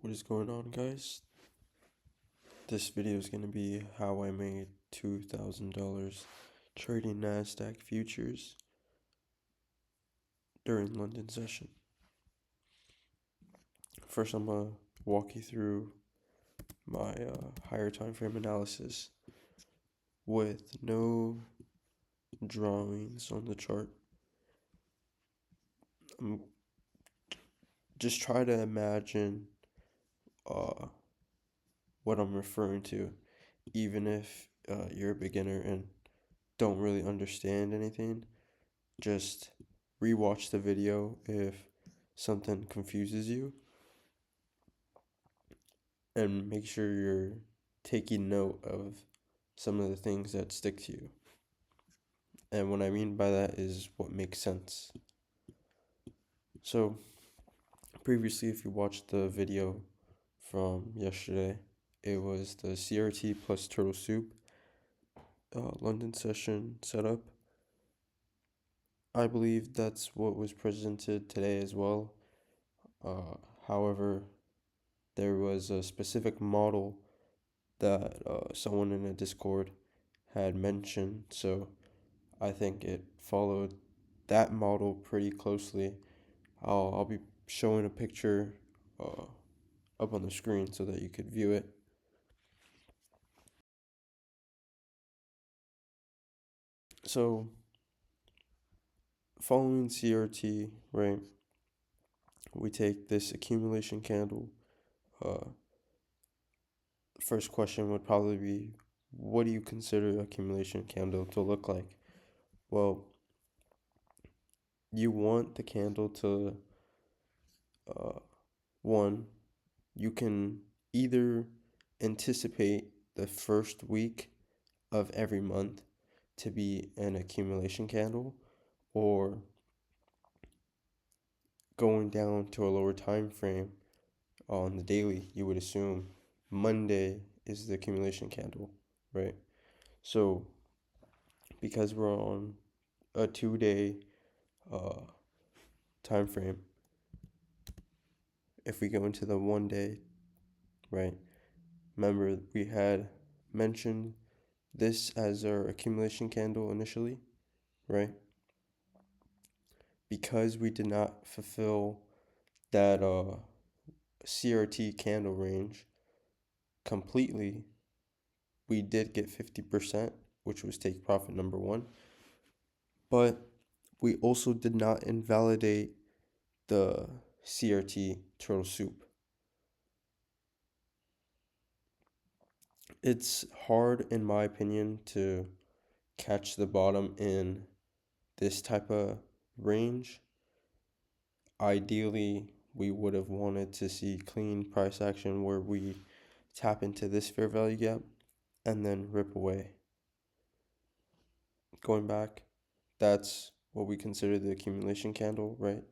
What is going on, guys? This video is going to be how I made $2,000 trading nasdaq futures during London session. First, I'm going to walk you through my higher time frame analysis with no drawings on the chart. Just try to imagine what I'm referring to, even if you're a beginner and don't really understand anything. Just rewatch the video if something confuses you, and make sure you're taking note of some of the things that stick to you. And what I mean by that is what makes sense. So previously, if you watched the video from yesterday, it was the CRT plus turtle soup London session setup. I believe that's what was presented today as well. However, there was a specific model that someone in a Discord had mentioned, so I think it followed that model pretty closely. I'll be showing a picture up on the screen so that you could view it. So, following CRT, right, we take this accumulation candle. First question would probably be, what do you consider accumulation candle to look like? Well, you want the candle to, one, you can either anticipate the first week of every month to be an accumulation candle, or going down to a lower time frame on the daily, you would assume Monday is the accumulation candle, right? So because we're on a 2-day time frame, if we go into the 1 day, right, remember we had mentioned this as our accumulation candle initially, right? Because we did not fulfill that CRT candle range completely, we did get 50%, which was take profit number one. But we also did not invalidate the CRT turtle soup. It's hard, in my opinion, to catch the bottom in this type of range. Ideally, we would have wanted to see clean price action where we tap into this fair value gap and then rip away. Going back, that's what we consider the accumulation candle, right?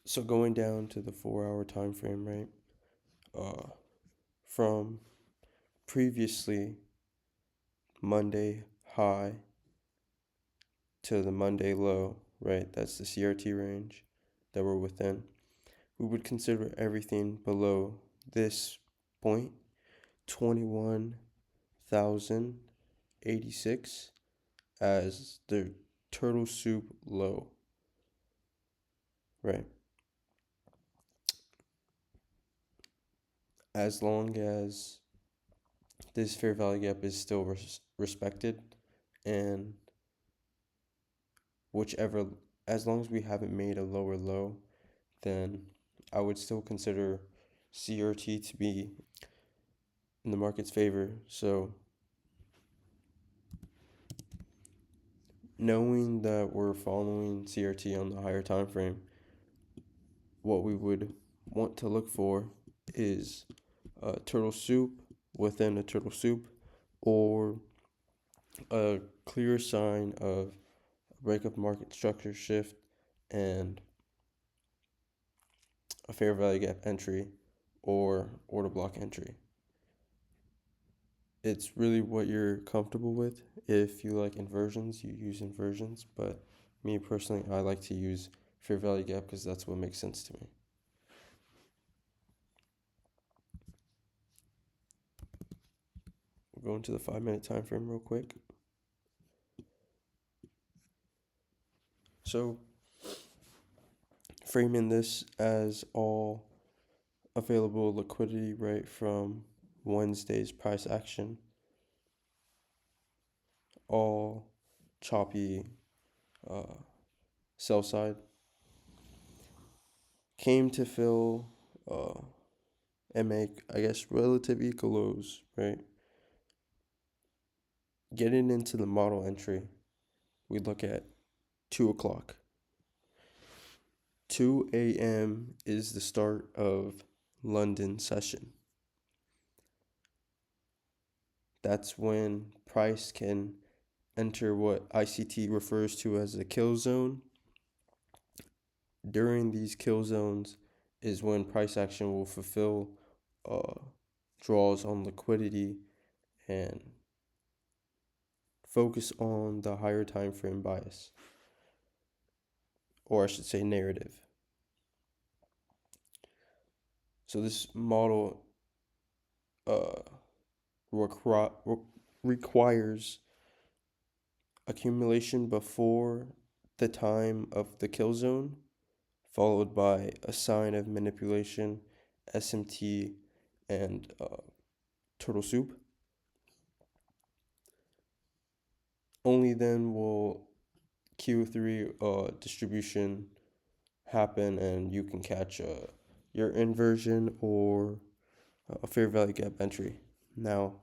So going down to the 4-hour time frame, right? From previously Monday high to the Monday low, right? That's the CRT range that we're within. We would consider everything below this point, 21,086, as the turtle soup low, right? As long as this fair value gap is still respected, and as long as we haven't made a lower low, then I would still consider CRT to be in the market's favor. So knowing that we're following CRT on the higher time frame, what we would want to look for is a turtle soup within a turtle soup, or a clear sign of a breakup market structure shift and a fair value gap entry or order block entry. It's really what you're comfortable with. If you like inversions, you use inversions, but me personally, I like to use fair value gap because that's what makes sense to me. We'll go into the 5-minute time frame real quick. So, framing this as all available liquidity right from Wednesday's price action, all choppy sell side came to fill and make, I guess, relative equal lows, right? Getting into the model entry, we look at 2 o'clock. 2 a.m. is the start of London session. That's when price can enter what ICT refers to as a kill zone. During these kill zones is when price action will fulfill draws on liquidity and focus on the higher time frame bias, or I should say narrative. So this model requires accumulation before the time of the kill zone, followed by a sign of manipulation, SMT, and turtle soup. Only then will Q3 distribution happen and you can catch your inversion or a fair value gap entry. Now,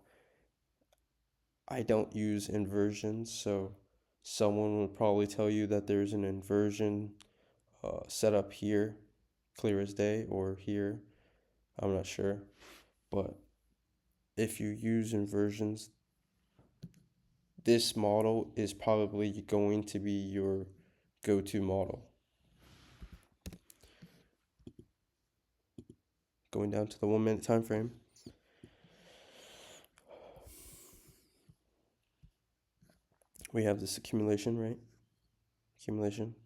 I don't use inversions, so someone would probably tell you that there's an inversion set up here, clear as day, or here. I'm not sure. But if you use inversions, this model is probably going to be your go-to model. Going down to the 1-minute time frame. We have this accumulation, right? Accumulation.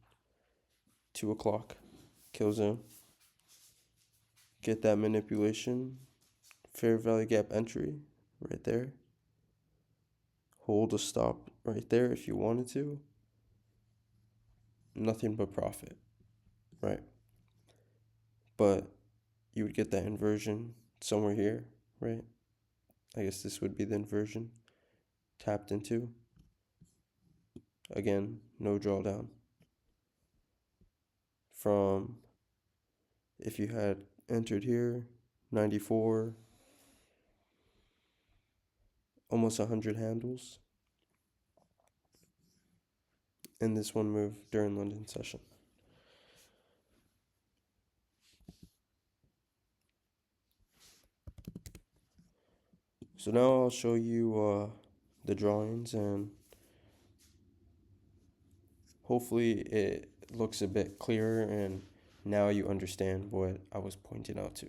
2 o'clock. Kill zone. Get that manipulation. Fair value gap entry right there. Hold a stop right there if you wanted to. Nothing but profit, right? But you would get that inversion somewhere here, right? I guess this would be the inversion tapped into. Again, no drawdown. From, if you had entered here, 94, almost 100 handles in this one move during London session. So now I'll show you the drawings, and hopefully it looks a bit clearer and now you understand what I was pointing out to.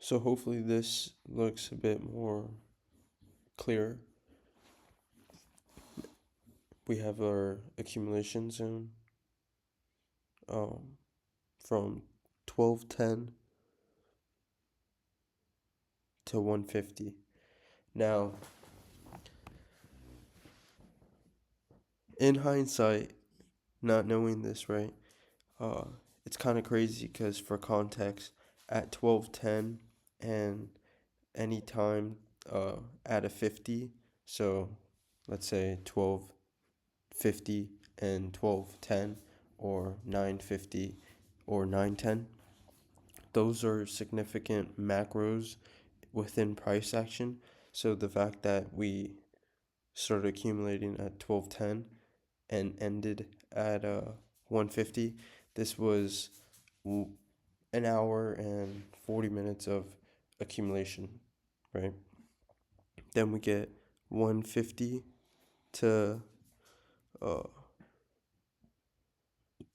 So hopefully this looks a bit more clear. We have our accumulation zone from 1210 to 150. Now, in hindsight, not knowing this, right, it's kind of crazy because for context, at 1210 and any time at a 50, so let's say 1250 and 1210 or 950 or 910, those are significant macros within price action. So the fact that we started accumulating at 1210 and ended at 150, this was an hour and 40 minutes of accumulation, right? Then we get 150 to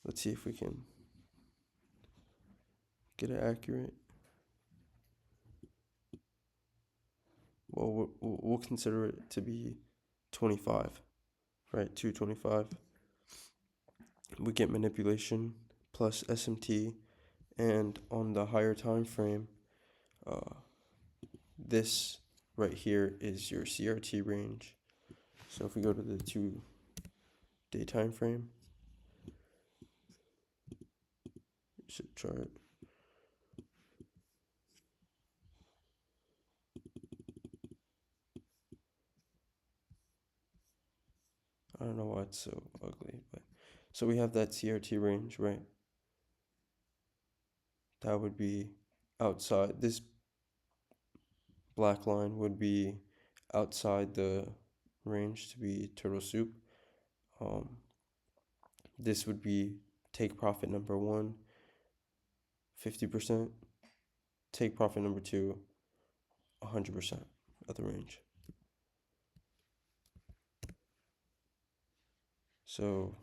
let's see if we can get it accurate. Well, we'll consider it to be 25, right? 225. We get manipulation plus SMT, and on the higher time frame, this right here is your CRT range. So if we go to the 2-day time frame, you should chart. I don't know why it's so ugly, but so we have that CRT range, right? That would be outside. This black line would be outside the range to be turtle soup. This would be take profit number 1, 50%. Take profit number 2, 100% of the range. So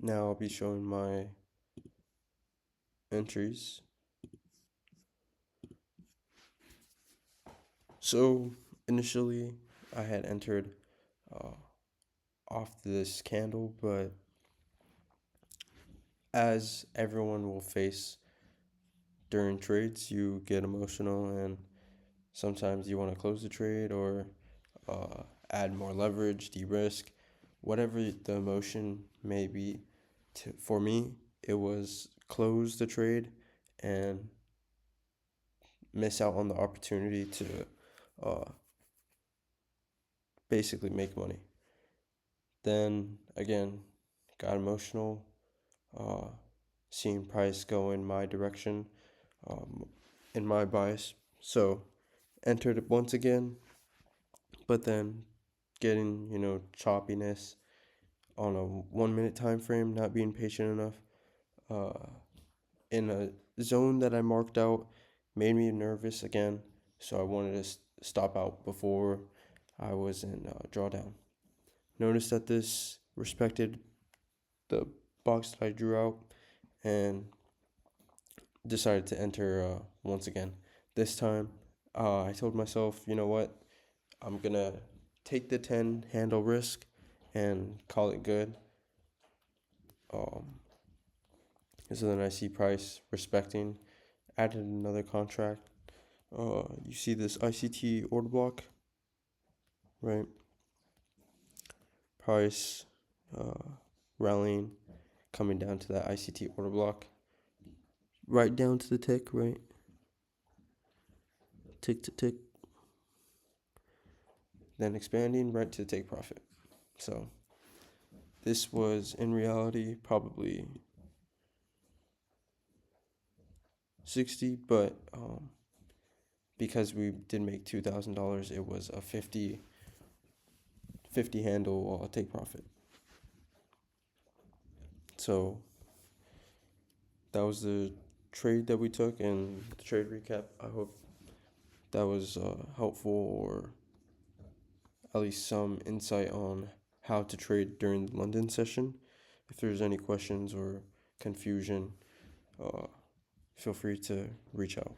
now I'll be showing my entries. So initially I had entered off this candle, but as everyone will face during trades, you get emotional and sometimes you want to close the trade or add more leverage, de-risk, whatever the emotion may be. For me, it was close the trade and miss out on the opportunity to basically make money. Then again, got emotional, seeing price go in my direction, in my bias. So entered it once again, but then getting, choppiness on a 1 minute time frame, not being patient enough, in a zone that I marked out, made me nervous again. So I wanted to stop out before I was in drawdown. Notice that this respected the box that I drew out and decided to enter once again. This time, I told myself, you know what, I'm gonna take the 10 handle risk and call it good. So then I see price respecting, added another contract. You see this ICT order block, right? Price rallying, coming down to that ICT order block, right down to the tick, right? Tick to tick. Then expanding right to take profit. So this was in reality probably 60, but because we did make $2,000, it was a 50 handle take profit. So that was the trade that we took and the trade recap. I hope that was helpful, or at least some insight on how to trade during the London session. If there's any questions or confusion, feel free to reach out.